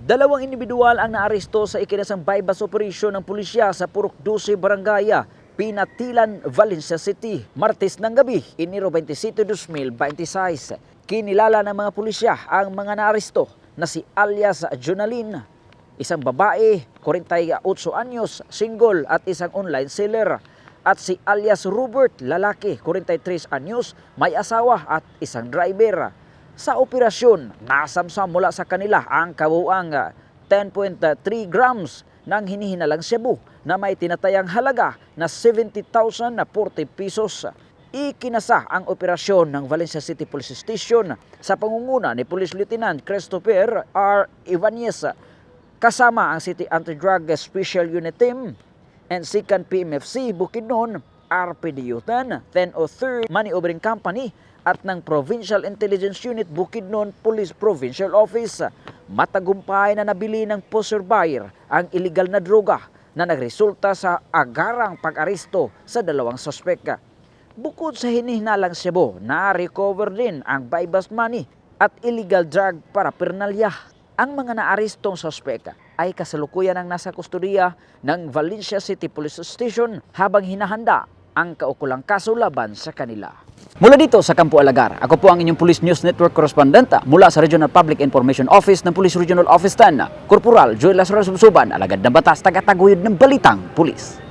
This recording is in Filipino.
Dalawang individual ang naaresto sa ikinasang bypass operation ng pulisya sa Purok 12 Barangaya, Pinatilan, Valencia City, Martes ng gabi, Enero 27, 2026. Kinilala ng mga pulisya ang mga naaresto na si alias Jonalyn, isang babae, 48 anyos, single at isang online seller, at si alias Robert, lalaki, 43 anyos, may asawa at isang driver. Sa operasyon, nasamsam mula sa kanila ang kabuuang 10.3 grams ng hinihinalang shabu na may tinatayang halaga na 70,040 pesos. Ikinasa ang operasyon ng Valencia City Police Station sa pangunguna ni Police Lieutenant Christopher R. Ibanez kasama ang City Anti-Drug Special Unit Team and 2nd PMFC Bukidnon, RPDU 10, 1003 Money Ordering Company at ng Provincial Intelligence Unit Bukidnon Police Provincial Office. Matagumpay na nabili ng poster buyer ang illegal na droga na nagresulta sa agarang pag-aresto sa dalawang suspek. Bukod sa hinihinalang shabu, na-recover din ang bypass money at illegal drug paraphernalia. Ang mga naarestong suspek ay kasalukuyan ang nasa kustodiya ng Valencia City Police Station habang hinahanda ang kaukulang kaso laban sa kanila. Mula dito sa Campo Alagar, ako po ang inyong Police News Network Correspondent mula sa Regional Public Information Office ng Police Regional Office 10, Corporal Joel Lazaro Subsuban, alagad ng batas, tagataguyod ng balitang pulis.